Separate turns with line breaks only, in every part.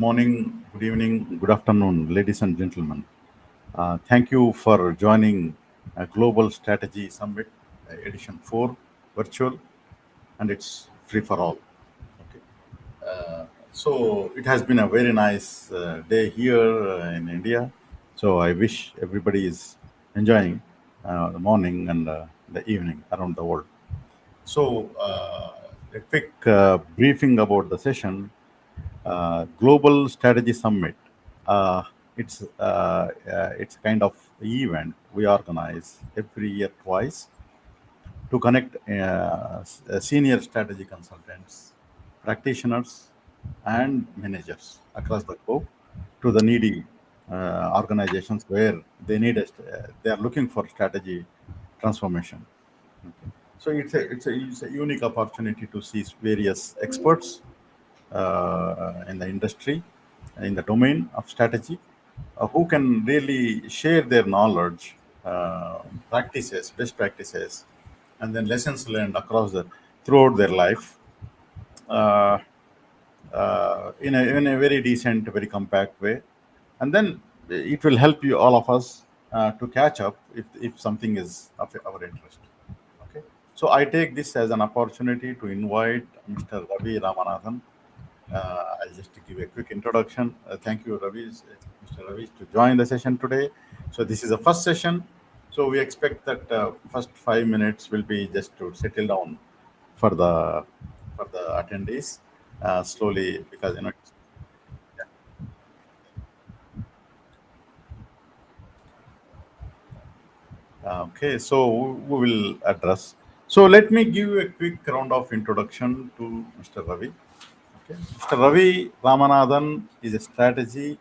morning, good evening, good afternoon, ladies and gentlemen. Thank you for joining Global Strategy Summit Edition 4 virtual, and it's free for all. Okay. So it has been a very nice day here in India. So I wish everybody is enjoying the morning and the evening around the world. So a quick briefing about the session. Global Strategy Summit. Uh, it's kind of event we organize every year twice to connect senior strategy consultants, practitioners, and managers across the globe to the needy organizations where they are looking for strategy transformation. So it's a unique opportunity to see various experts in the industry, in the domain of strategy, who can really share their knowledge, practices, best practices, and then lessons learned across the throughout their life, uh, in a very decent, very compact way, and then it will help you all of us to catch up if something is of our interest. Okay, so I take this as an opportunity to invite Mr. Ravi Ramanathan. I'll just give a quick introduction. Thank you, Mr. Ravi, to join the session today. So this is the first session. So we expect that first 5 minutes will be just to settle down for the attendees slowly, because okay. So we will address. So let me give you a quick round of introduction to Mr. Ravi. Okay. Mr. Ravi Ramanathan is a strategy.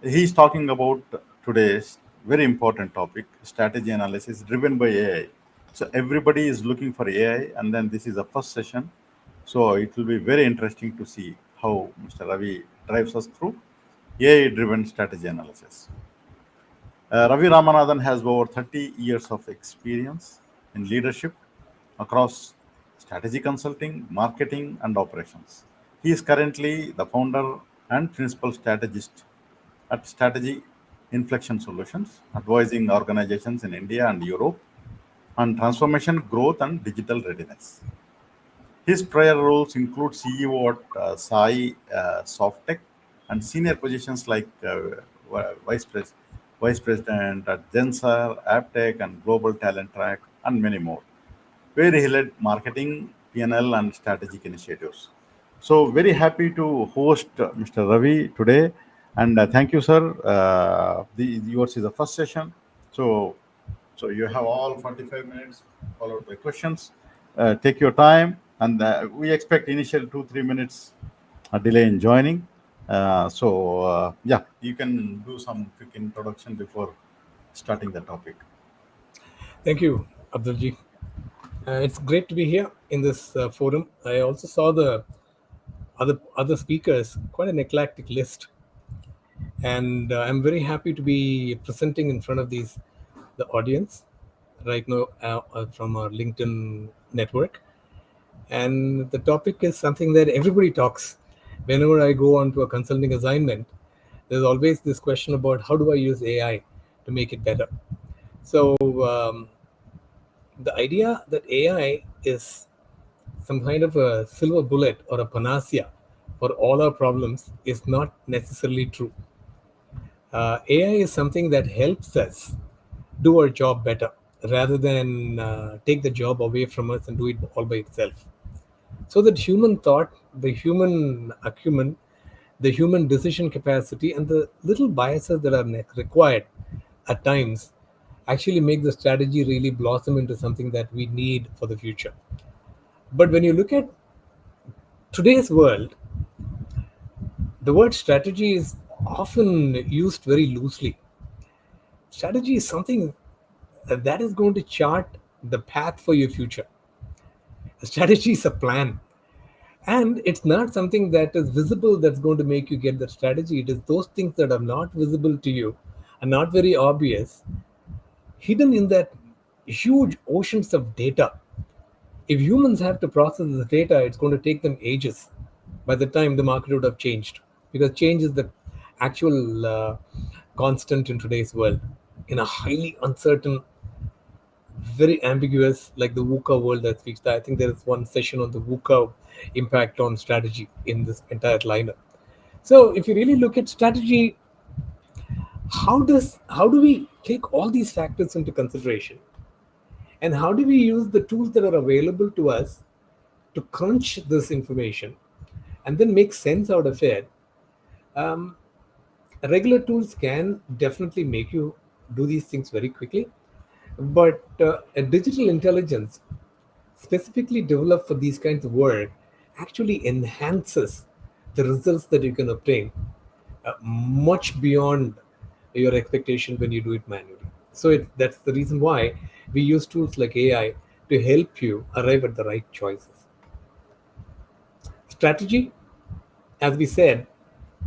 He's talking about today's very important topic, strategy analysis driven by AI. So everybody is looking for AI, and then this is the first session. So it will be very interesting to see how Mr. Ravi drives us through AI driven strategy analysis. Ravi Ramanathan has over 30 years of experience in leadership across strategy consulting, marketing, and operations. He is currently the founder and principal strategist at Strategy Inflection Solutions, advising organizations in India and Europe on transformation, growth, and digital readiness. His prior roles include CEO at Sai Softtech and senior positions like Vice President at Gensar, Aptech, and Global Talent Track, and many more, where he led marketing, P&L, and strategic initiatives. So very happy to host Mr. Ravi today, and thank you, sir. Yours is the first session, so you have all 45 minutes followed by questions. Take your time, and we expect initial 2-3 minutes delay in joining. Yeah, you can do some quick introduction before starting the topic.
Thank you, Abdulji. It's great to be here in this forum. I also saw the other speakers, quite an eclectic list, and I'm very happy to be presenting in front of the audience right now from our LinkedIn network. And the topic is something that everybody talks. Whenever I go on to a consulting assignment, there's always this question about how do I use AI to make it better. So the idea that AI is some kind of a silver bullet or a panacea for all our problems is not necessarily true. AI is something that helps us do our job better rather than take the job away from us and do it all by itself. So that human thought, the human acumen, the human decision capacity, and the little biases that are required at times actually make the strategy really blossom into something that we need for the future. But when you look at today's world, the word strategy is often used very loosely. Strategy is something that is going to chart the path for your future. A strategy is a plan. And it's not something that is visible that's going to make you get that strategy. It is those things that are not visible to you and not very obvious, hidden in that huge oceans of data. If humans have to process this data, it's going to take them ages by the time the market would have changed. because change is the actual constant in today's world. In a highly uncertain, very ambiguous, like the VUCA world that speaks. I think there is one session on the VUCA impact on strategy in this entire lineup. So if you really look at strategy, how do we take all these factors into consideration, and how do we use the tools that are available to us to crunch this information and then make sense out of it? Um, Regular tools can definitely make you do these things very quickly, but a digital intelligence specifically developed for these kinds of work actually enhances the results that you can obtain much beyond your expectation when you do it manually. So that's the reason why we use tools like AI to help you arrive at the right choices. Strategy, as we said,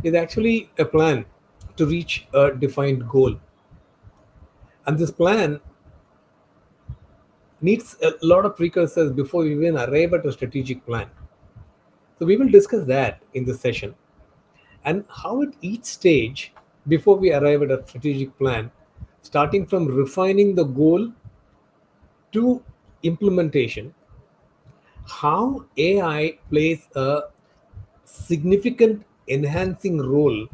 is actually a plan to reach a defined goal. And this plan needs a lot of precursors before we even arrive at a strategic plan. So we will discuss that in this session, and how at each stage before we arrive at a strategic plan, starting from refining the goal to implementation, how AI plays a significant enhancing role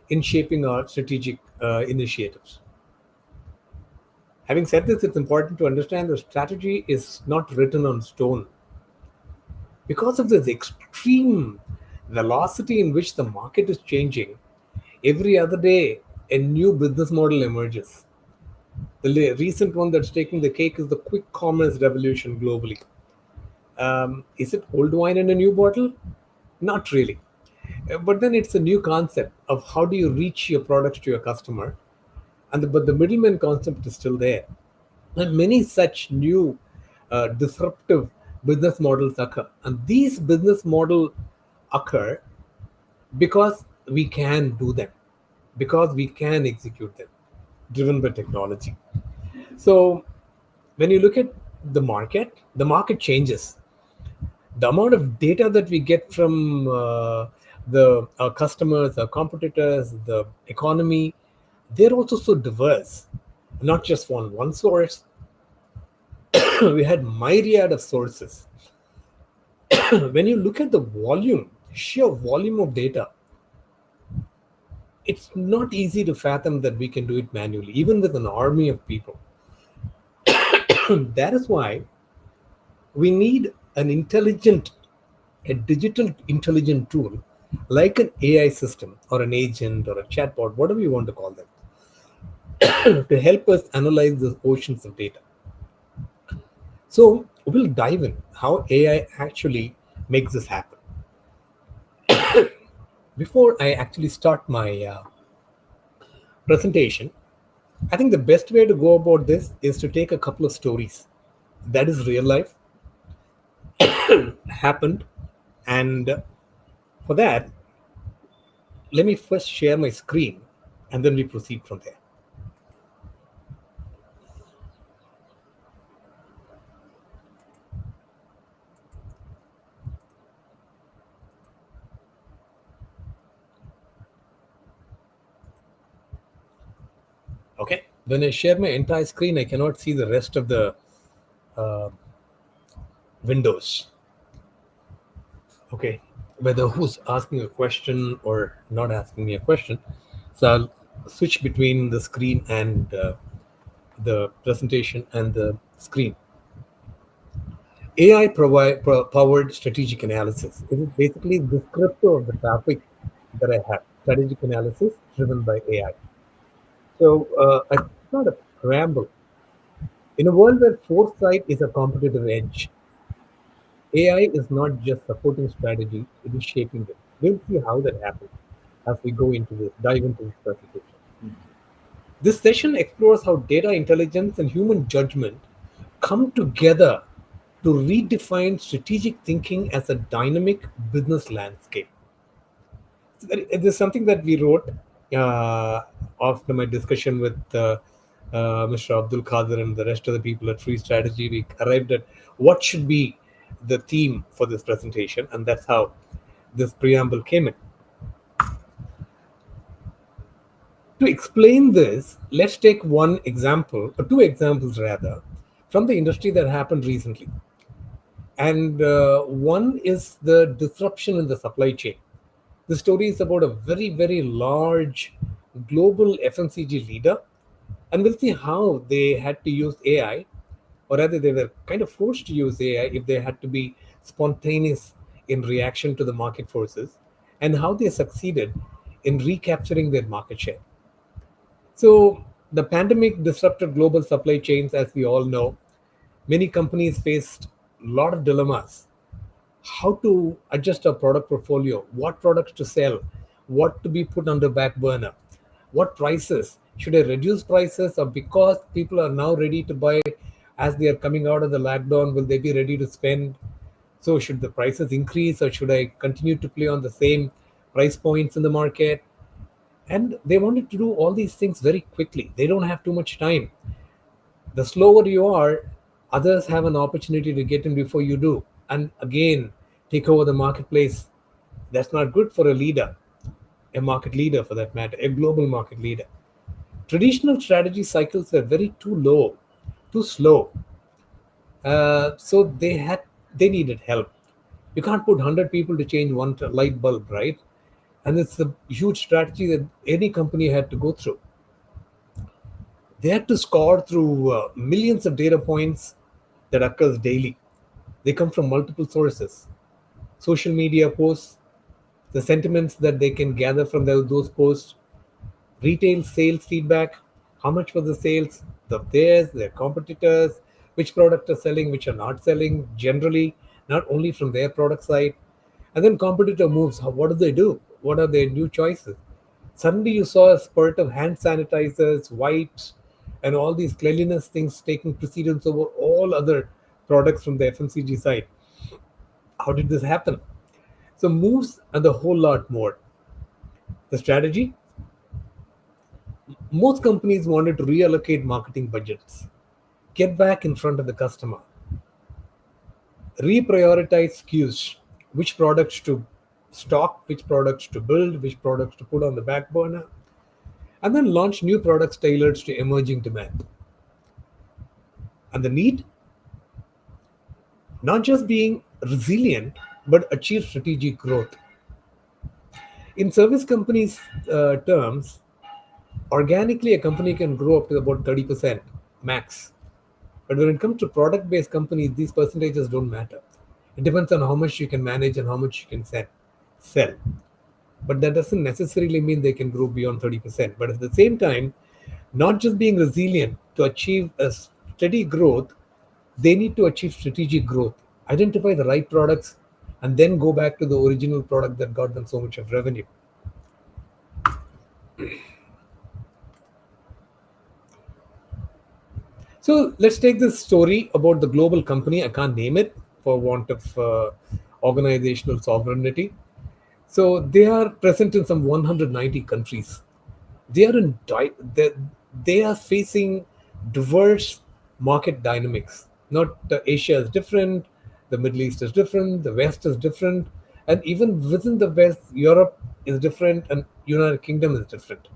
in shaping our strategic initiatives. Having said this, it's important to understand that strategy is not written on stone. Because of this extreme velocity in which the market is changing, every other day a new business model emerges. The recent one that's taking the cake is the quick commerce revolution globally. Is it old wine in a new bottle? Not really. But then it's a new concept of how do you reach your products to your customer, but the middleman concept is still there. And many such new disruptive business models occur. And these business model occur because we can do them, because we can execute them, driven by technology. So when you look at the market changes. The amount of data that we get from the our customers, our competitors, the economy, they're also so diverse. Not just from one source. We had myriad of sources. When you look at the volume, sheer volume of data, it's not easy to fathom that we can do it manually, even with an army of people. That is why we need a digital intelligent tool like an AI system or an agent or a chatbot, whatever you want to call them, to help us analyze the oceans of data. So we'll dive in how AI actually makes this happen. Before I actually start my presentation, I think the best way to go about this is to take a couple of stories that is real life happened, and for that, let me first share my screen and then we proceed from there. Okay. When I share my entire screen, I cannot see the rest of the uh, windows. Okay. Whether who's asking a question or not asking me a question. So I'll switch between the screen and the presentation and the screen. Powered strategic analysis. It is basically the script of the topic that I have. Strategic analysis driven by AI. So it's not a preamble. In a world where foresight is a competitive edge, AI is not just supporting strategy, it is shaping it. We'll see how that happens as we dive into this presentation. This session explores how data intelligence and human judgment come together to redefine strategic thinking as a dynamic business landscape. It is something that we wrote uh, after my discussion with Mr. Abdul Kadir and the rest of the people at Free Strategy. We arrived at what should be the theme for this presentation, and that's how this preamble came in. To explain this, let's take one example, or two examples rather, from the industry that happened recently. And one is the disruption in the supply chain. The story is about a very, very large global FMCG leader, and we'll see how they had to use AI, or rather, they were kind of forced to use AI if they had to be spontaneous in reaction to the market forces, and how they succeeded in recapturing their market share. So, the pandemic disrupted global supply chains, as we all know. Many companies faced a lot of dilemmas: how to adjust our product portfolio, what products to sell, what to be put under back burner, what prices. Should I reduce prices, or because people are now ready to buy as they are coming out of the lockdown, will they be ready to spend? So, should the prices increase, or should I continue to play on the same price points in the market? And they wanted to do all these things very quickly. They don't have too much time. The slower you are, others have an opportunity to get in before you do, and again take over the marketplace. That's not good for a leader, a market leader for that matter, a global market leader. Traditional strategy cycles were very too low, too slow. So they needed help. You can't put 100 people to change one light bulb, right? And it's a huge strategy that any company had to go through. They had to score through millions of data points that occurs daily. They come from multiple sources: social media posts, the sentiments that they can gather from those posts, retail sales feedback, how much was the sales of theirs, their competitors, which product are selling, which are not selling, generally, not only from their product side. And then competitor moves, what do they do? What are their new choices? Suddenly you saw a spurt of hand sanitizers, wipes, and all these cleanliness things taking precedence over all other products from the FMCG side. How did this happen? So moves and a whole lot more. The strategy: most companies wanted to reallocate marketing budgets, get back in front of the customer, reprioritize SKUs, which products to stock, which products to build, which products to put on the back burner, and then launch new products tailored to emerging demand. And the need: not just being resilient, but achieve strategic growth. In service companies' terms, organically a company can grow up to about 30% max. But when it comes to product based companies, these percentages don't matter. It depends on how much you can manage and how much you can sell. But that doesn't necessarily mean they can grow beyond 30%. But at the same time, not just being resilient to achieve a steady growth, they need to achieve strategic growth, identify the right products, and then go back to the original product that got them so much of revenue. So let's take this story about the global company. I can't name it for want of organizational sovereignty. So they are present in some 190 countries. They are they are facing diverse market dynamics. Not Asia is different, the Middle East is different, the West is different, and even within the West, Europe is different, and United Kingdom is different.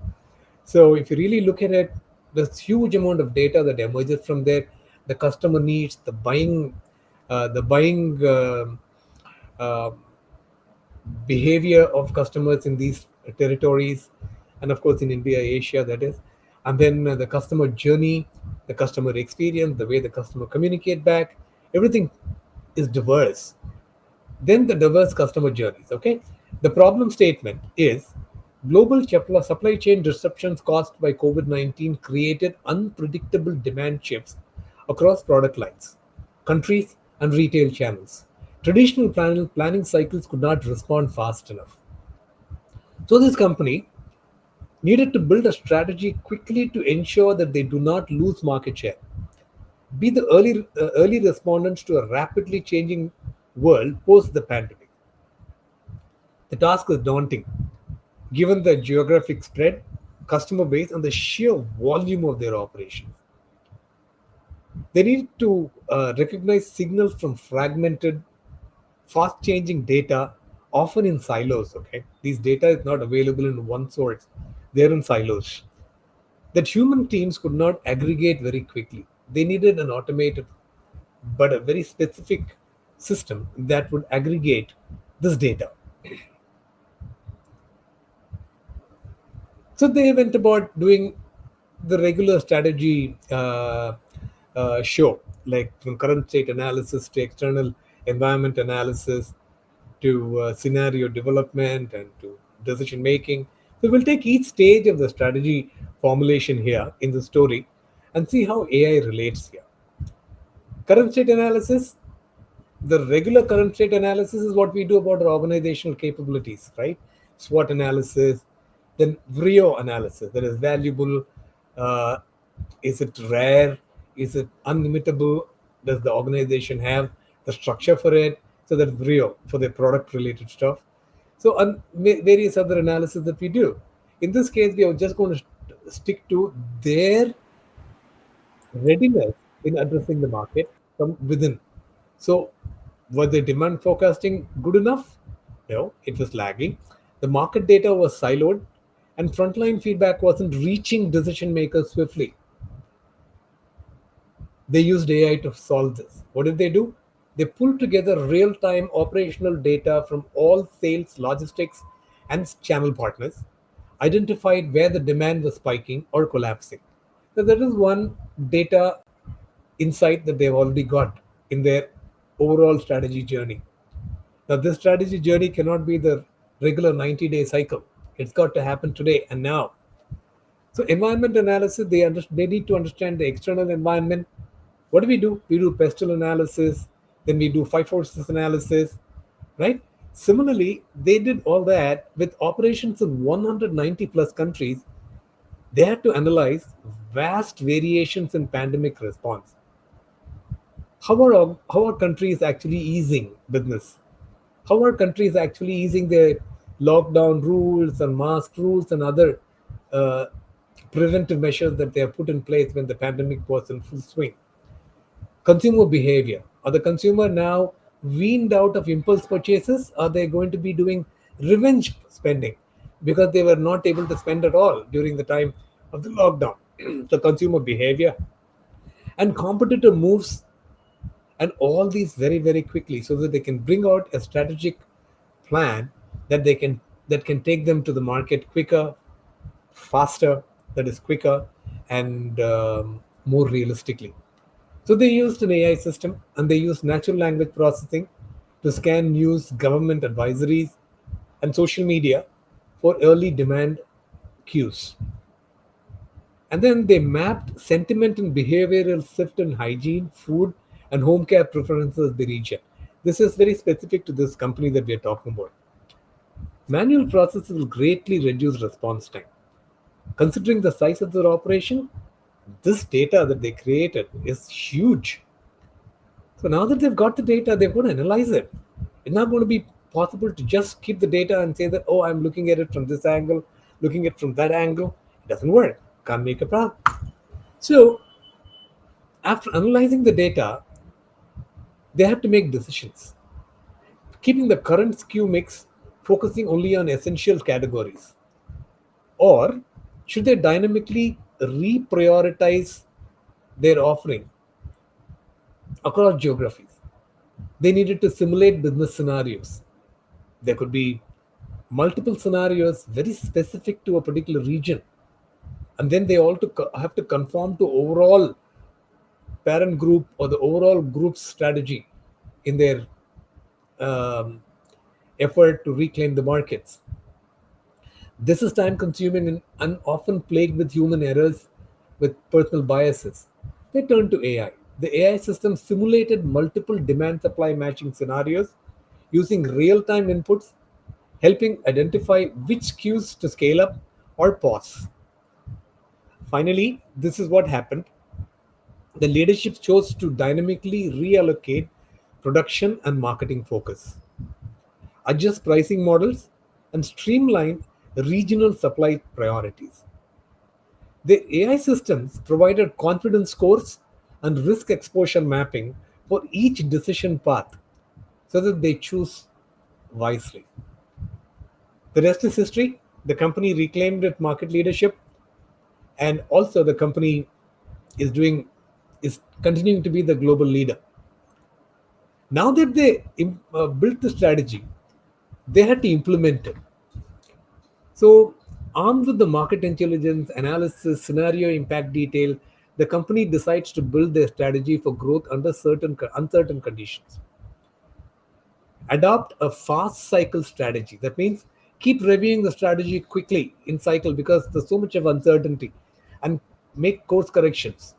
So if you really look at it, there's huge amount of data that emerges from there. The customer needs, the buying uh, behavior of customers in these territories, and of course in India, Asia, that is. And then the customer journey, the customer experience, the way the customer communicate back, everything is diverse. Then the diverse customer journeys. Okay, the problem statement is: global supply chain disruptions caused by COVID-19 created unpredictable demand shifts across product lines, countries, and retail channels. Traditional planning cycles could not respond fast enough. So this company needed to build a strategy quickly to ensure that they do not lose market share, be the early respondents to a rapidly changing world post the pandemic. The task was daunting, given the geographic spread, customer base, and the sheer volume of their operations. They need to recognize signals from fragmented, fast changing data, often in silos. Okay, these data is not available in one source, they're in silos. that human teams could not aggregate very quickly. They needed an automated but a very specific system that would aggregate this data. So they went about doing the regular strategy show, like from current state analysis to external environment analysis to scenario development and to decision making. So we'll take each stage of the strategy formulation here in the story and see how AI relates here. Current state analysis, the regular current state analysis is what we do about our organizational capabilities, right? SWOT analysis, then VRIO analysis, that is valuable, uh, is it rare, is it unimitable, does the organization have the structure for it? So that's VRIO for the product related stuff. So various other analysis that we do. In this case, we are just going to stick to their readiness in addressing the market from within. So, was the demand forecasting good enough? No, it was lagging. The market data was siloed, and frontline feedback wasn't reaching decision makers swiftly. They used AI to solve this. What did they do? They pulled together real time operational data from all sales, logistics, and channel partners, identified where the demand was spiking or collapsing. So, that is one data insight that they've already got in their overall strategy journey. Now, this strategy journey cannot be the regular 90-day cycle. It's got to happen today and now. So, environment analysis, they need to understand the external environment. What do? We do pestle analysis, then we do five forces analysis, right? Similarly, they did all that with operations in 190 plus countries. They had to analyze vast variations in pandemic response. How are countries actually easing business? How are countries actually easing their lockdown rules and mask rules and other uh, preventive measures that they have put in place when the pandemic was in full swing? Consumer behavior. Are the consumer now weaned out of impulse purchases? Are they going to be doing revenge spending because they were not able to spend at all during the time of the lockdown? The consumer behavior and competitor moves and all these very very quickly so that they can bring out a strategic plan that can take them to the market quicker, faster, that is quicker, and more realistically. So they used an AI system and they used natural language processing to scan news, government advisories, and social media for early demand cues. And then they mapped sentiment and behavioral shift in hygiene, food, and home care preferences by region. This is very specific to this company that we are talking about. Manual processes will greatly reduce response time. Considering the size of their operation, this data that they created is huge. So now that they've got the data, they've got to analyze it. It's not going to be possible to just keep the data and say that, oh, I'm looking at it from this angle, looking at it from that angle. It doesn't work. Can't make a problem. So after analyzing the data, they have to make decisions, keeping the current SKU mix focusing only on essential categories. Or should they dynamically reprioritize their offering across geographies? They needed to simulate business scenarios. There could be multiple scenarios very specific to a particular region. And then they all have to conform to overall parent group or the overall group's strategy in their um, effort to reclaim the markets. This is time consuming and often plagued with human errors with personal biases. They turned to AI. The AI system simulated multiple demand supply matching scenarios using real time inputs, helping identify which cues to scale up or pause. Finally, this is what happened. The leadership chose to dynamically reallocate production and marketing focus, adjust pricing models, and streamline regional supply priorities. The AI systems provided confidence scores and risk exposure mapping for each decision path so that they choose wisely. The rest is history. The company reclaimed its market leadership, and also the company is doing is continuing to be the global leader. Now that they built the strategy, they had to implement it. So, armed with the market intelligence, analysis, scenario impact detail, the company decides to build their strategy for growth under certain uncertain conditions. Adopt a fast cycle strategy. That means keep reviewing the strategy quickly in cycle because there's so much of uncertainty, and make course corrections.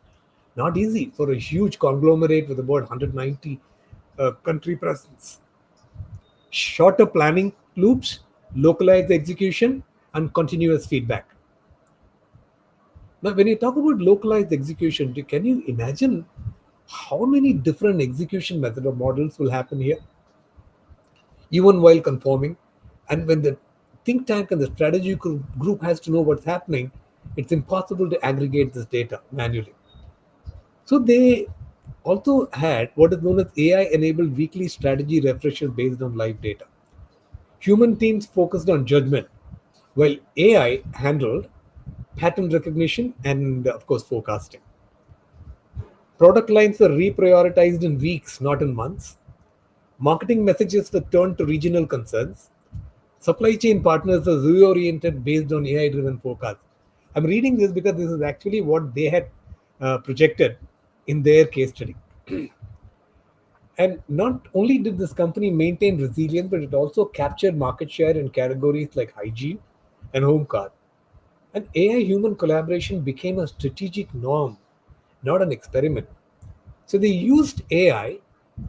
Not easy for a huge conglomerate with about 190 country presence. Shorter planning loops, localized execution, and continuous feedback. Now, when you talk about localized execution, can you imagine how many different execution method or models will happen here, even while conforming? And when the think tank and the strategy group has to know what's happening, it's impossible to aggregate this data manually. So they also had what is known as AI-enabled weekly strategy refreshes based on live data. Human teams focused on judgment, while AI handled pattern recognition and, of course, forecasting. Product lines were reprioritized in weeks, not in months. Marketing messages were turned to regional concerns. Supply chain partners were reoriented based on AI driven forecasts. I'm reading this because this is actually what they had projected in their case study. And not only did this company maintain resilience, but it also captured market share in categories like hygiene and home care. And AI human collaboration became a strategic norm, not an experiment. So they used AI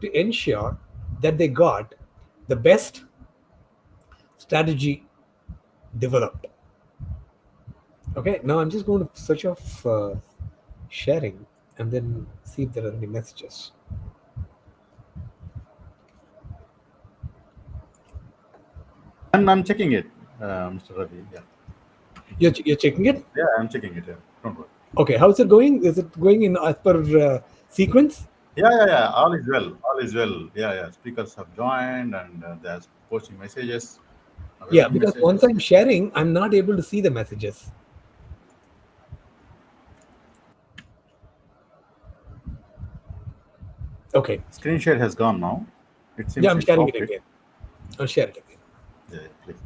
to ensure that they got the best strategy developed. Okay, now I'm just going to switch off sharing and then see if there are any messages.
I'm checking it, Mr. Ravi. Yeah,
You're checking it?
yeah, I'm checking it. Yeah. Don't worry.
Okay, how's it going? Is it going in as per sequence?
Yeah, yeah, yeah. All is well. All is well. Yeah, yeah. Speakers have joined and they're posting messages,
Yeah,
welcome
because once
messages.
I'm sharing, I'm not able to see the messages. Okay,
Screen share has gone now. It
yeah,
seems
I'm
it's
sharing it
off it.
again. I'll share it again.
Yeah, yeah, please.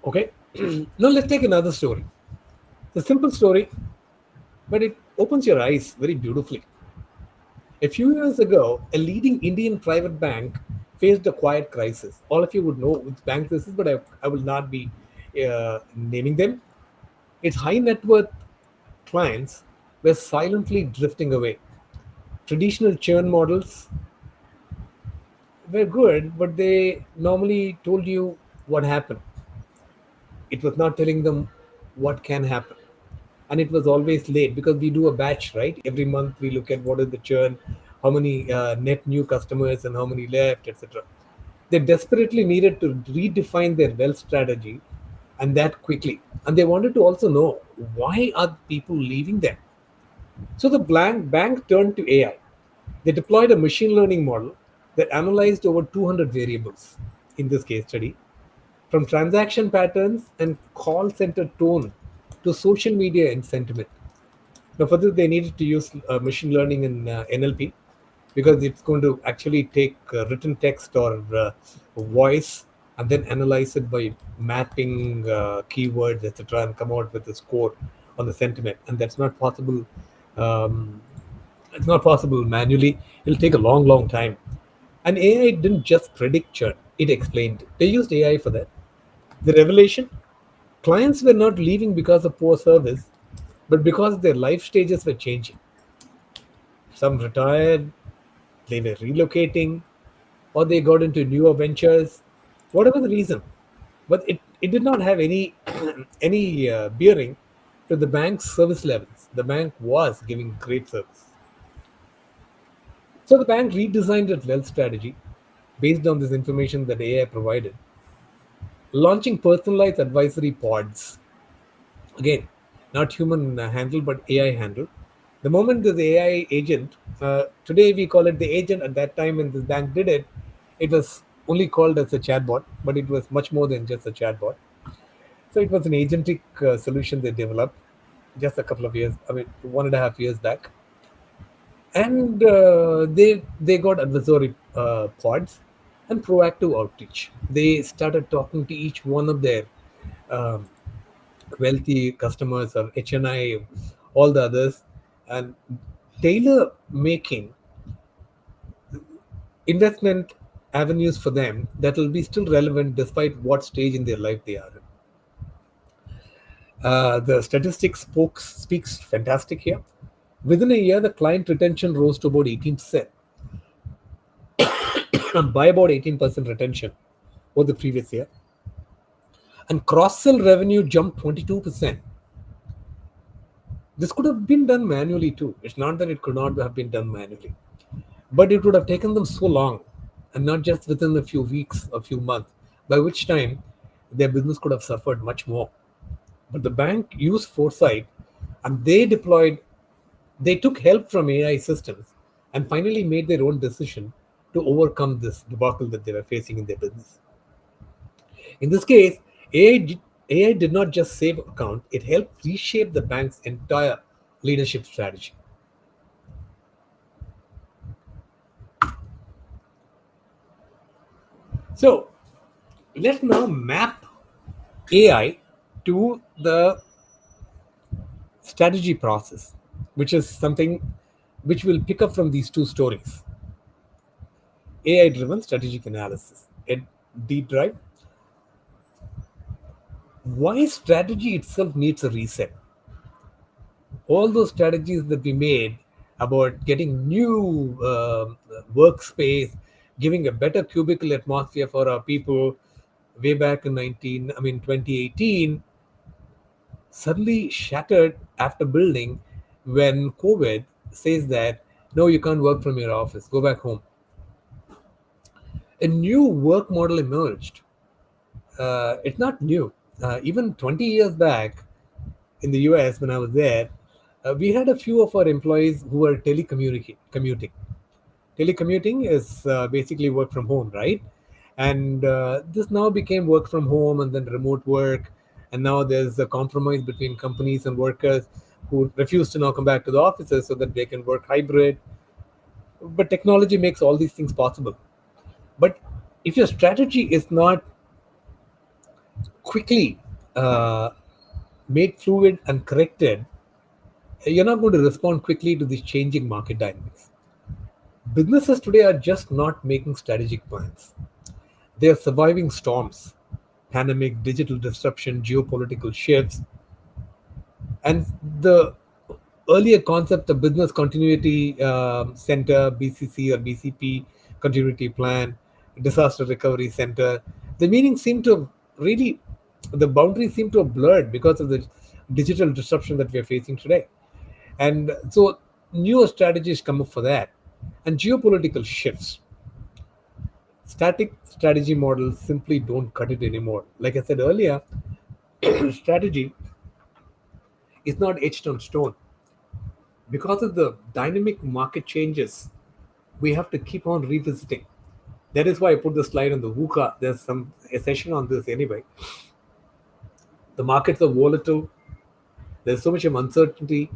Okay, now let's take another story. It's a simple story, but it opens your eyes very beautifully. A few years ago, a leading Indian private bank faced a quiet crisis. All of you would know which bank this is, but I will not be naming them. Its high net worth clients were silently drifting away. Traditional churn models were good, but they normally told you what happened. It was not telling them what can happen. And it was always late because we do a batch, right? Every month we look at what is the churn, how many net new customers and how many left, etc. They desperately needed to redefine their wealth strategy, and that quickly. And they wanted to also know why are people leaving them. So the bank turned to AI. They deployed a machine learning model that analyzed over 200 variables in this case study, from transaction patterns and call center tone to social media and sentiment. Now, for this, they needed to use machine learning and NLP because it's going to actually take written text or voice and then analyze it by mapping keywords, etc., and come out with a score on the sentiment. And that's not possible. Um, it's not possible manually. It'll take a long, long time. And AI didn't just predict churn; it explained. They used AI for that. The revelation: clients were not leaving because of poor service, but because their life stages were changing. Some retired, they were relocating, or they got into newer ventures, whatever the reason. But it did not have any any bearing to the bank's service levels. The bank was giving great service. So the bank redesigned its wealth strategy based on this information that AI provided, launching personalized advisory pods. Again, not human handle, but AI handle. The moment this AI agent Today we call it the agent. At that time when the bank did it, it was only called as a chatbot, but it was much more than just a chatbot. So it was an agentic solution they developed just a couple of years, I mean, 1.5 years back, and they got advisory pods and proactive outreach. They started talking to each one of their um, wealthy customers or HNI, all the others, and tailor making investment avenues for them that will be still relevant despite what stage in their life they are in. The statistics speaks fantastic here. Within a year, the client retention rose to about 18%, by about 18% retention over the previous year. And cross sell revenue jumped 22%. This could have been done manually too. It's not that it could not have been done manually, but it would have taken them so long, and not just within a few weeks, a few months, by which time their business could have suffered much more. But the bank used foresight, and they took help from AI systems and finally made their own decision to overcome this debacle that they were facing in their business. In this case, AI did not just save account, it helped reshape the bank's entire leadership strategy. So let's now map AI to the strategy process, which is something which will pick up from these two stories. AI driven strategic analysis. A deep dive. Why strategy itself needs a reset. All those strategies that we made about getting new workspace, giving a better cubicle atmosphere for our people way back in 2018, suddenly shattered after building when COVID says that no, you can't work from your office, go back home. A new work model emerged. It's not new. Even 20 years back in the US, when I was there, we had a few of our employees who were commuting. Telecommuting is basically work from home, right? And this now became work from home and then remote work. And now there's a compromise between companies and workers who refuse to now come back to the offices so that they can work hybrid. But technology makes all these things possible. But if your strategy is not quickly uh, made fluid and corrected, you're not going to respond quickly to these changing market dynamics. Businesses today are just not making strategic plans. They are surviving storms, pandemic, digital disruption, geopolitical shifts, and the earlier concept of business continuity center, BCC or BCP, continuity plan, disaster recovery center. The meaning seem to have really, the boundaries seem to have blurred because of the digital disruption that we are facing today. And so newer strategies come up for that. And geopolitical shifts. Static strategy models simply don't cut it anymore. Like I said earlier, strategy is not etched on stone. Because of the dynamic market changes, we have to keep on revisiting. That is why I put the slide on the VUCA. There's some a session on this anyway. The markets are volatile. There's so much of uncertainty.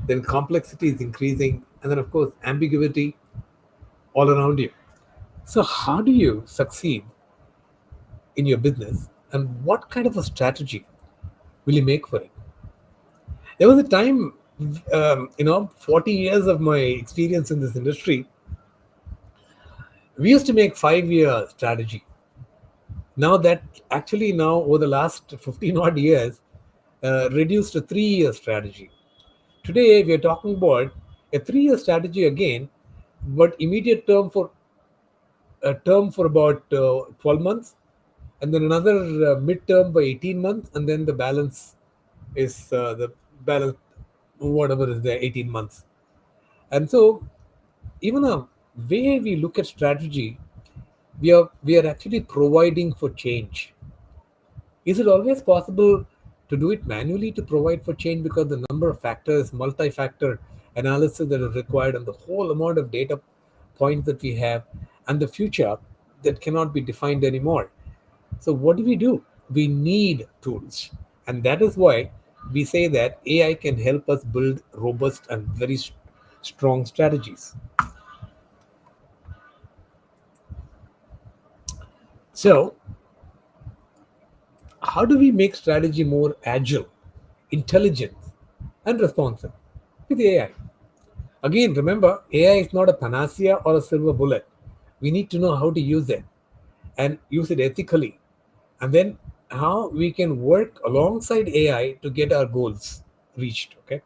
Then complexity is increasing, and then of course ambiguity all around you. So how do you succeed in your business, and what kind of a strategy will you make for it? There was a time, 40 years of my experience in this industry, we used to make 5 year strategy. Now that actually now over the last 15 odd years, reduced to 3 year strategy. Today we are talking about a 3 year strategy again, but immediate term for a term for about 12 months, and then another midterm by 18 months, and then the balance is the balance, whatever is there, 18 months. And so, even a way we look at strategy, we are actually providing for change. Is it always possible to do it manually to provide for change because the number of factors, multi-factor analysis that is required, and the whole amount of data points that we have, and the future that cannot be defined anymore. So, what do we do? We need tools. And that is why we say that AI can help us build robust and very strong strategies. So, how do we make strategy more agile, intelligent, and responsive with AI? Again, remember, AI is not a panacea or a silver bullet. We need to know how to use it and use it ethically. And then how we can work alongside AI to get our goals reached. Okay.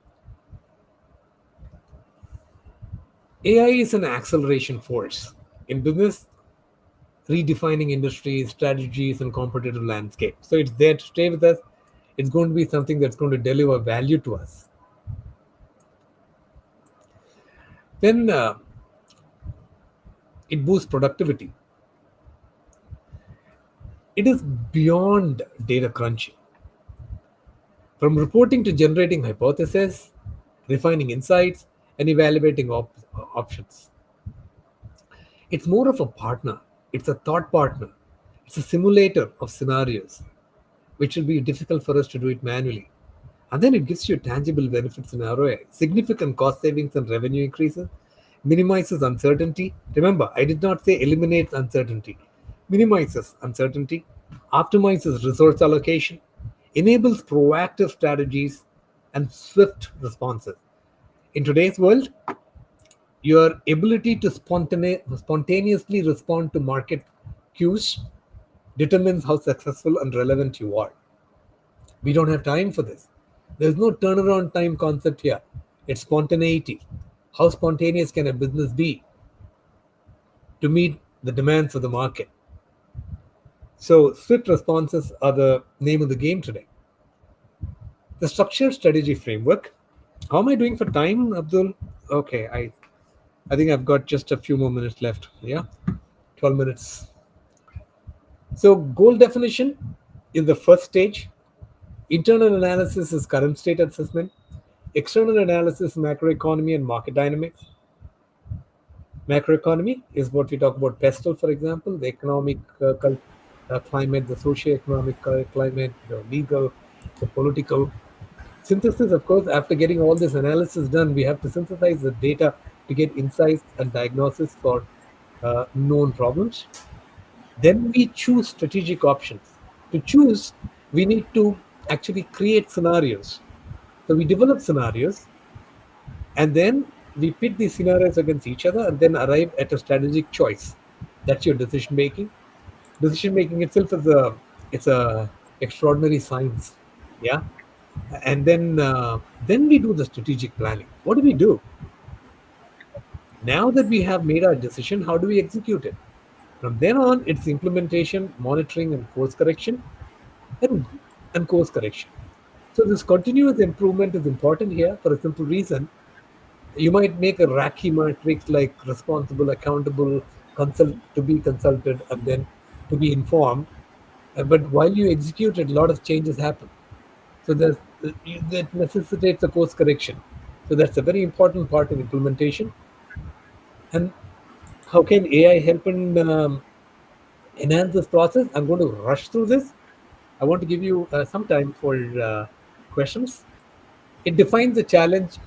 AI is an acceleration force in business, redefining industries, strategies, and competitive landscape. So it's there to stay with us. It's going to be something that's going to deliver value to us. Then it boosts productivity. It is beyond data crunching. From reporting to generating hypotheses, refining insights, and evaluating options. It's more of a partner. It's a thought partner. It's a simulator of scenarios, which will be difficult for us to do it manually. And then it gives you tangible benefits in ROI, significant cost savings and revenue increases, minimizes uncertainty. Remember, I did not say eliminates uncertainty, minimizes uncertainty, optimizes resource allocation, enables proactive strategies, and swift responses. In today's world, your ability to spontaneously respond to market cues determines how successful and relevant you are. We don't have time for this. There's no turnaround time concept here. It's spontaneity. How spontaneous can a business be to meet the demands of the market? So, swift responses are the name of the game today. The structured strategy framework. How am I doing for time, Abdul? Okay, I think I've got just a few more minutes left. Yeah, 12 minutes. So, goal definition is the first stage. Internal analysis is current state assessment. External analysis, macroeconomy and market dynamics. Macroeconomy is what we talk about PESTEL, for example, the economic climate, the socio-economic climate, the legal, the political. Synthesis, of course, after getting all this analysis done, we have to synthesize the data to get insights and diagnosis for known problems. Then we choose strategic options. To choose, we need to actually create scenarios. So we develop scenarios, and then we pit these scenarios against each other and then arrive at a strategic choice. That's your decision making. Decision making itself is a it's a extraordinary science. Yeah. And then we do the strategic planning. What do we do? Now that we have made our decision, how do we execute it? From then on, it's implementation, monitoring, and course correction, and, and course correction. So this continuous improvement is important here for a simple reason. You might make a racky matrix like responsible, accountable, consult to be consulted, and then to be informed. But while you execute it, a lot of changes happen. So that necessitates a course correction. So that's a very important part of implementation. And how can AI help in enhance this process? I'm going to rush through this. I want to give you some time for questions. It defines the challenge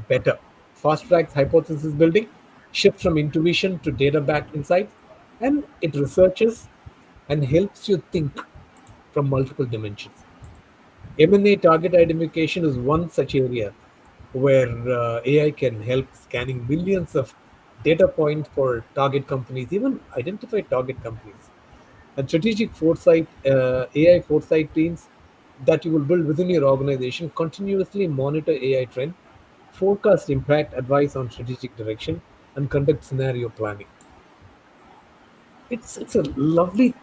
better, fast tracks hypothesis building, shifts from intuition to data backed insights, and it researches and helps you think from multiple dimensions. M&A target identification is one such area where AI can help scanning millions of data points for target companies, even identify target companies. And strategic foresight, AI foresight teams that you will build within your organization continuously monitor AI trend, forecast impact, advise on strategic direction, and conduct scenario planning. It's a lovely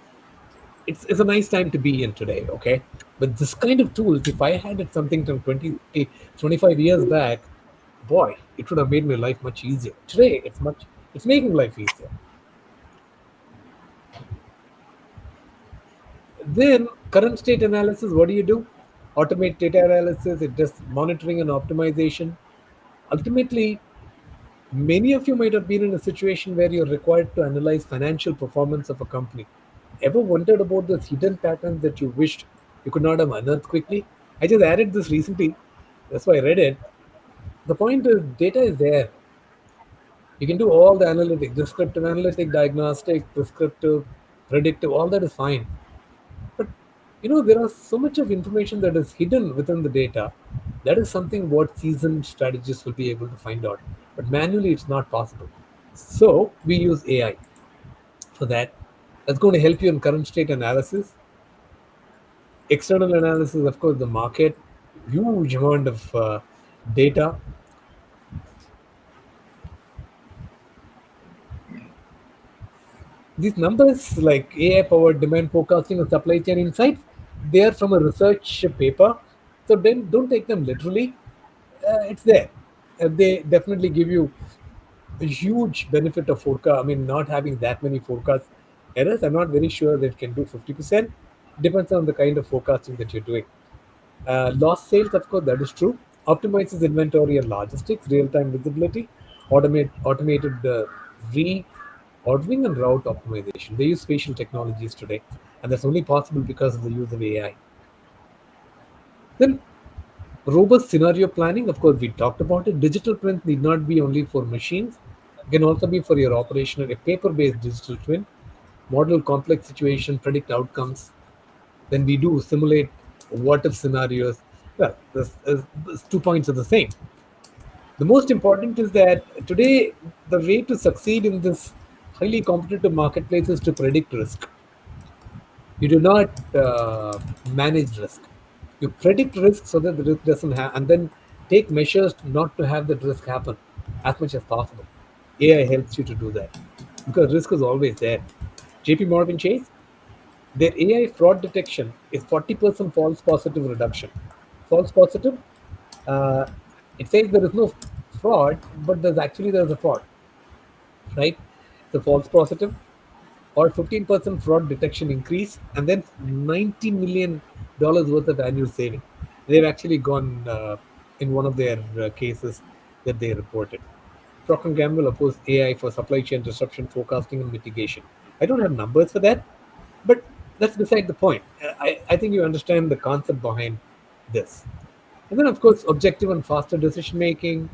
it's a nice time to be in today, okay? But this kind of tools, if I had it something from 25 years back, boy, it would have made my life much easier. Today, it's making life easier. Then, current state analysis, what do you do? Automate data analysis, it does monitoring and optimization, Ultimately, many of you might have been in a situation where you're required to analyze financial performance of a company. Ever wondered about those hidden patterns that you wished you could not have unearthed quickly? I just added this recently. That's why I read it. The point is, data is there. You can do all the analytic, descriptive, analytic, diagnostic, prescriptive, predictive, all that is fine. But there are so much of information that is hidden within the data. That is something what seasoned strategists will be able to find out. But manually, it's not possible. So we use AI for that. That's going to help you in current state analysis, external analysis, of course, the market, huge amount of data. These numbers like AI powered demand forecasting and supply chain insights, they are from a research paper. So then don't take them literally. It's there. They definitely give you a huge benefit of forecast. I mean, not having that many forecast errors. I'm not very sure that it can do 50%. Depends on the kind of forecasting that you're doing. Lost sales, of course, that is true. Optimizes inventory and logistics, real-time visibility, automated re-ordering and route optimization. They use spatial technologies today, and that's only possible because of the use of AI. Then robust scenario planning, of course, we talked about it. Digital twins need not be only for machines; it can also be for your operational. A paper-based digital twin, model complex situation, predict outcomes. Then we do simulate what-if scenarios. Well, this 2 points are the same. The most important is that today the way to succeed in this highly competitive marketplace is to predict risk. You do not manage risk. You predict risk so that the risk doesn't happen, and then take measures not to have that risk happen as much as possible. AI helps you to do that because risk is always there. JP Morgan Chase, their AI fraud detection is 40% false positive reduction. False positive, uh, it says there is no fraud, but there's a fraud, right? The false positive or 15% fraud detection increase, and then $90 million worth of annual saving. They've actually gone in one of their cases that they reported. Procter& Gamble opposed AI for supply chain disruption forecasting and mitigation. I don't have numbers for that, but that's beside the point. I think you understand the concept behind this. And then, of course, objective and faster decision making,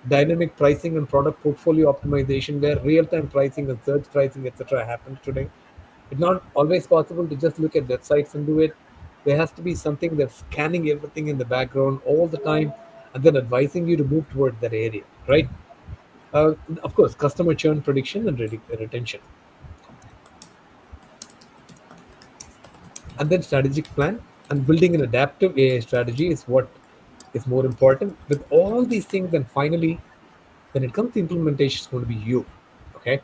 dynamic pricing and product portfolio optimization, where real time pricing and surge pricing, etc., happens today. It's not always possible to just look at websites and do it. There has to be something that's scanning everything in the background all the time and then advising you to move toward that area, right? Of course, customer churn prediction and retention. And then strategic plan and building an adaptive AI strategy is what is more important. With all these things, then finally, when it comes to implementation, it's going to be you. Okay.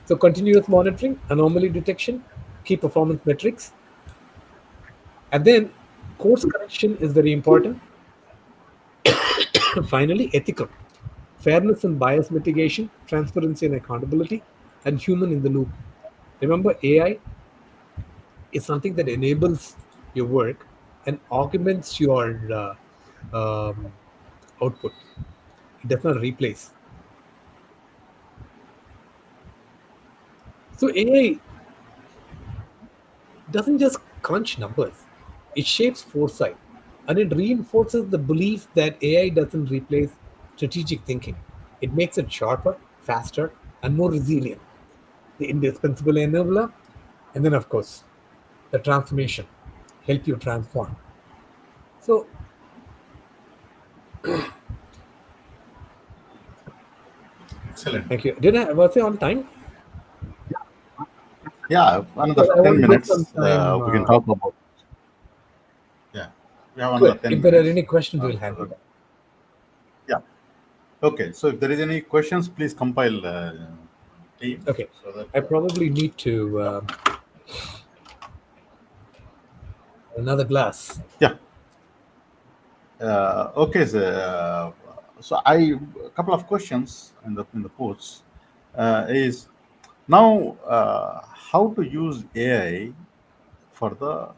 So continuous monitoring, anomaly detection, key performance metrics, and then course correction is very important. Finally, ethical, fairness and bias mitigation, transparency and accountability, and human in the loop. Remember, AI is something that enables your work and augments your um, output. It does not replace. So AI doesn't just crunch numbers; it shapes foresight, and it reinforces the belief that AI doesn't replace strategic thinking. It makes it sharper, faster, and more resilient. The indispensable enabler, and then of course the transformation, help you transform. So
Excellent.
thank you. Did I was I on time?
Yeah, another
Because I want
10
to give some
minutes.
time.
We can talk about. Yeah, we have another
Good.
10
If there are
minutes.
any questions, we'll
So,
handle that.
yeah. Okay. So if there is any questions, please compile Teams
Okay.
so that.
I probably need to
Yeah.
another glass.
Yeah. Okay. So I a couple of questions in the posts is now how to use AI for the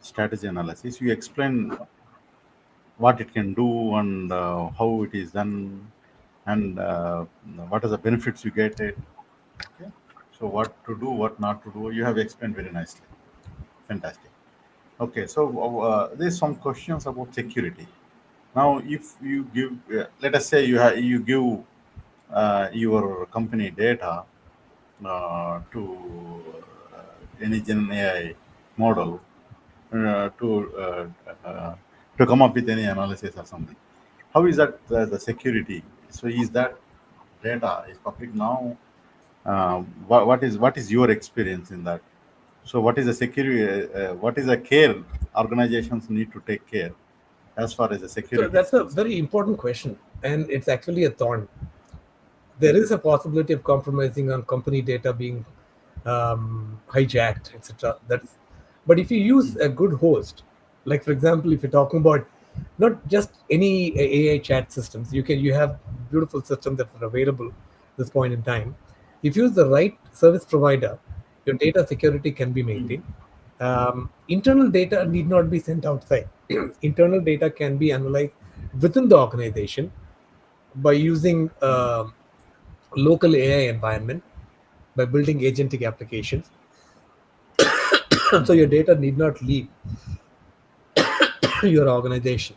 strategy analysis. You explain what it can do and how it is done, and what are the benefits you get it. Okay, so what to do, what not to do, you have explained very nicely. Fantastic. Okay, so there's some questions about security. Now, if you give, let us say you give your company data to any Gen AI model uh, to uh, uh, to come up with any analysis or something. How is that the security? So is that data is public now? What is your experience in that? So what is the security? What is the care organizations need to take care as far as the
So
security is
that's a
concerned?
very important question, and it's actually a thorn. There is a possibility of compromising on company data being hijacked, etc. That's, but if you use a good host, like for example, if you're talking about not just any AI chat systems, you have beautiful systems that are available at this point in time. If you use the right service provider, your data security can be maintained. Internal data need not be sent outside. Internal data can be analyzed within the organization by using local AI environment, by building agentic applications. So your data need not leave your organization.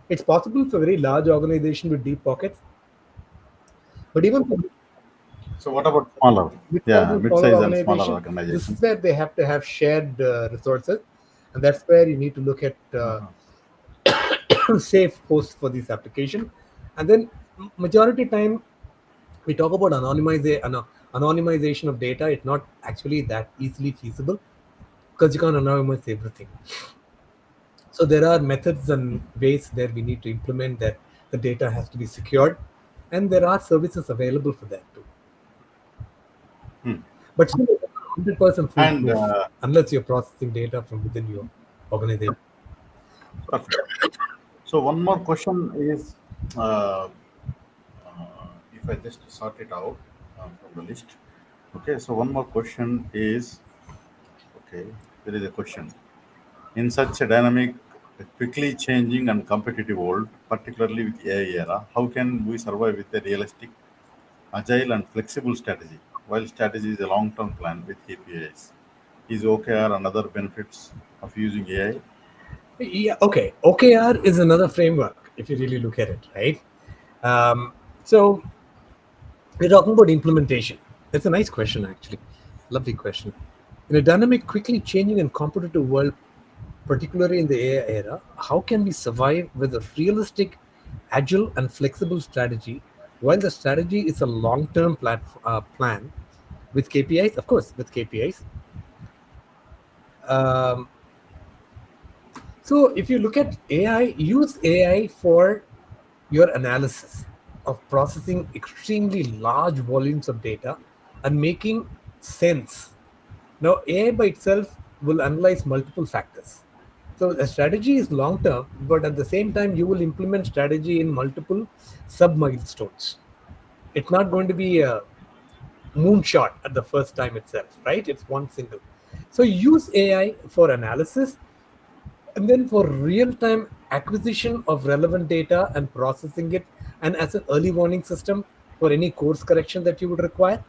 It's possible for very large organization with deep pockets, but even for
So what about smaller?
mid-size
Yeah,
and smaller
mid-size and smaller
organization, this is
organizations.
where they have to have shared resources, and that's where you need to look at
Uh-huh.
safe hosts for this application. And then majority time we talk about anonymization of data. It's not actually that easily feasible because you can't anonymize everything. So there are methods and ways where we need to implement that the data has to be secured, and there are services available for that too.
Hmm.
But still, it's not 100%
And
foolproof unless you're processing data from within your organization.
perfect. So one more question is, uh, if I just sort it out from the list. Okay, so one more question is, okay, there is a question. In such a dynamic, quickly changing and competitive world, particularly with AI era, how can we survive with a realistic, agile and flexible strategy? While strategy is a long-term plan with KPIs, is OKR and other benefits of using AI?
Yeah, okay. OKR is another framework if you really look at it, right? So we're talking about implementation. It's a nice question, actually. Lovely question. In a dynamic, quickly changing and competitive world, particularly in the AI era, how can we survive with a realistic, agile, and flexible strategy while the strategy is a long term plan with KPIs? Of course, with KPIs. Um, so, if you look at AI, use AI for your analysis of processing extremely large volumes of data and making sense. Now, AI by itself will analyze multiple factors. So, a strategy is long term, but at the same time, you will implement strategy in multiple sub milestones. It's not going to be a moonshot at the first time itself, right? It's one single. So, use AI for analysis and then for real time acquisition of relevant data and processing it, and as an early warning system for any course correction that you would require,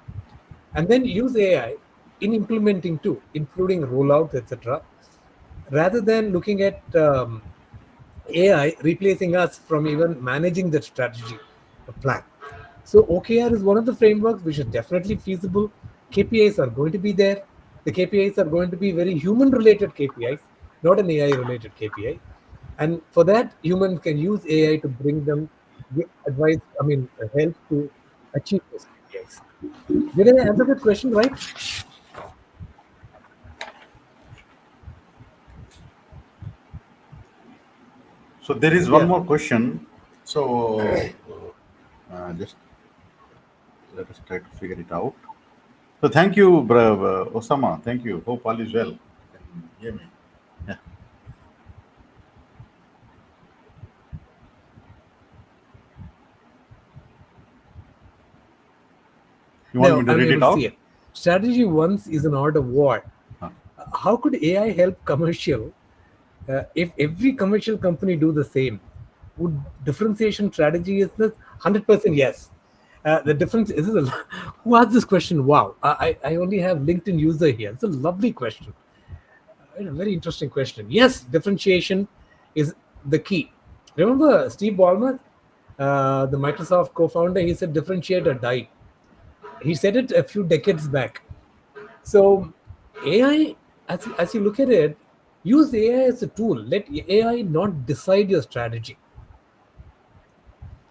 and then use AI in implementing too, including rollouts, etc., rather than looking at AI replacing us from even managing that strategy plan. So OKR is one of the frameworks which is definitely feasible. KPIs are going to be there. The KPIs are going to be very human related KPIs, not an AI related KPI. And for that, humans can use AI to bring them advice, help to achieve those KPIs. Did I answer that question right?
So there is one
Yeah.
more question. So just let us try to figure it out. So thank you, Osama. Thank you. Hope all is well. You can hear me. Yeah. You want
Now
me to
I'm
read
able
it
to see
out?
it. Strategy once is an art of war.
Huh.
How could AI help commercial if every commercial company do the same? would differentiation strategy is this? 100% yes. The difference is who asked this question? Wow, I only have LinkedIn user here. It's a lovely question, a very interesting question. Yes, differentiation is the key. Remember Steve Ballmer, the Microsoft co-founder? He said differentiate or die. He said it a few decades back. So AI, as you look at it, use AI as a tool. Let AI not decide your strategy.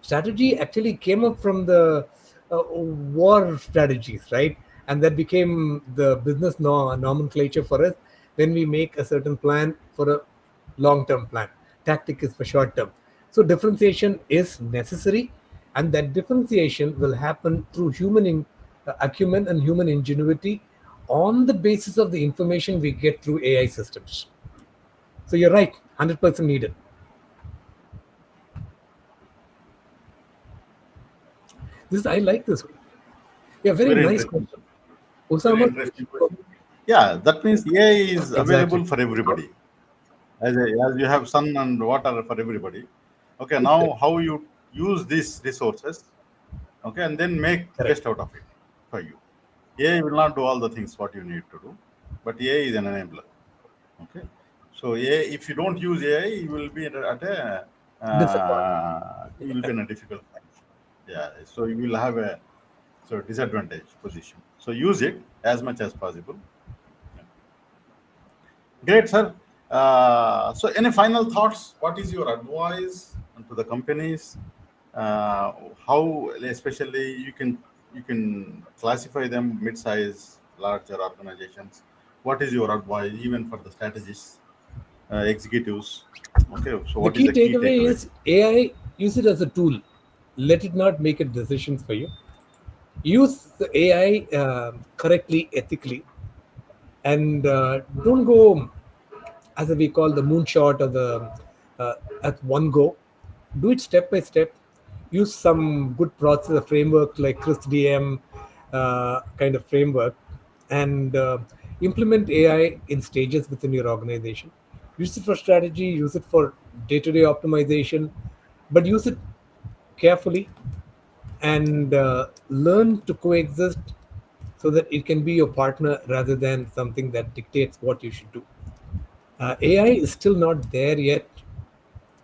Strategy actually came up from the war strategies, right? And that became the business nomenclature for us when we make a certain plan for a long term plan. Tactic is for short term. So differentiation is necessary, and that differentiation will happen through acumen and human ingenuity on the basis of the information we get through AI systems. So you're right, 100% needed. This I like this. Yeah, very
Very
nice
interesting.
question.
Very
Osama,
interesting question. Yeah, that means AI is available
exactly.
for everybody. As you have sun and water for everybody. Okay, now how you use these resources, okay, and then make
Correct.
best out of it for you. AI will not do all the things what you need to do, but AI is an enabler. Okay, so AI, if you don't use AI, you will be at a
Disadvantage.
you will be in a difficult time. Yeah, so you will have a disadvantage position. So use it as much as possible. Great, sir. So, any final thoughts? What is your advice to the companies? Uh, how, especially, you can classify them mid-size, larger organizations. What is your advice, even for the strategists, executives? Okay, so
The
what is
key
the key
takeaway
takeaway?
is AI, use it as a tool. Let it not make it decisions for you. Use the AI correctly, ethically, and don't go as we call the moonshot or the uh, at one go. Do it step by step. Use some good process framework like ChrisDM kind of framework, and implement AI in stages within your organization. Use it for strategy. Use it for day-to-day optimization, but use it carefully and learn to coexist so that it can be your partner rather than something that dictates what you should do. AI is still not there yet,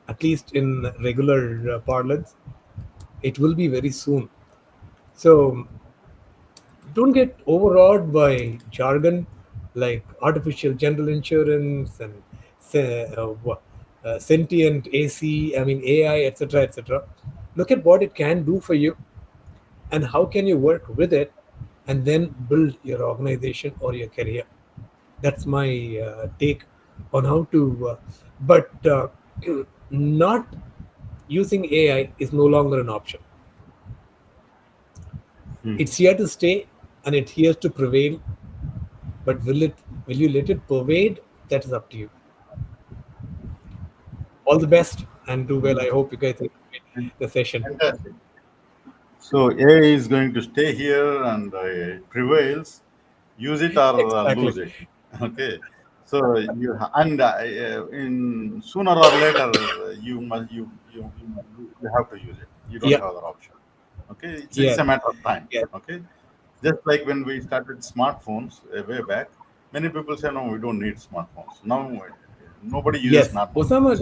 at least in regular parlance. It will be very soon. So don't get overawed by jargon like artificial general insurance and sentient AC, I mean AI, etc., etc. Look at what it can do for you and how can you work with it, and then build your organization or your career. That's my take on how to. But not using AI is no longer an option.
Hmm.
It's here to stay and it's here to prevail. But will you let it pervade? That is up to you. All the best and do well. I hope you guys enjoyed the session.
Fantastic. So AI is going to stay here and it prevails. Use it or
Exactly.
lose it. Okay. So in sooner or later you must you have to use it. You don't
Yeah.
have other option. Okay. It's
Yeah.
a matter of time.
Yeah.
Okay. Just like when we started smartphones way back, many people say no, we don't need smartphones. Now nobody uses
Yes.
smartphones.
Osama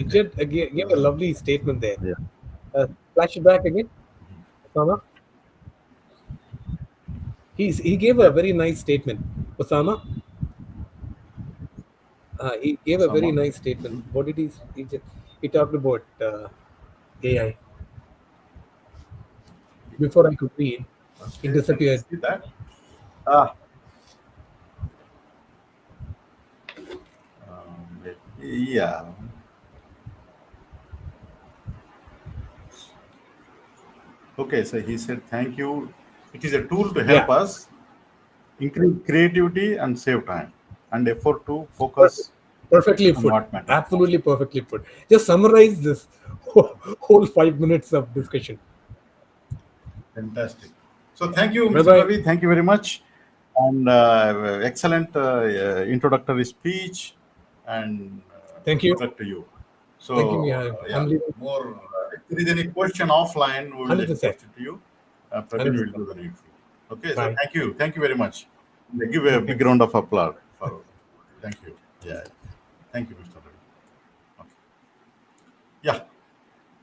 Okay.
gave a lovely statement there.
Yeah.
Flash it back again. Osama. He gave a
Yeah.
very nice statement. Osama. He gave a very
Osama.
nice statement.
Mhm.
What did he talked about AI. Before I could read, it
Okay. Can you
disappeared.
see that? Ah, yeah. Okay, so he said, thank you. It is a tool to help
Yeah,
us increase creativity and save time and effort to
perfect.
focus
Perfectly
on
put.
what matters most.
Absolutely perfectly put. Just summarize this whole 5 minutes of discussion.
Fantastic. So, thank you,
Bye
Mr.
bye.
Ravi. Thank you very much. And excellent introductory speech. And
Thank
good
you.
luck to you.
Thank you,
So,
Mia.
yeah,
I'm leaving.
more. If there is any question offline, we will take
100%.
question to you. Praveen will
100%.
do the needful. Okay, so
Bye.
thank you. Thank you very much. Give a big
Thanks.
round of applause for. Thank you. Yeah. Thank you, Mr. Ravi. Okay. Yeah.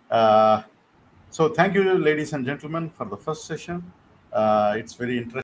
Uh, so thank you, ladies and gentlemen, for the first session. It's very interesting.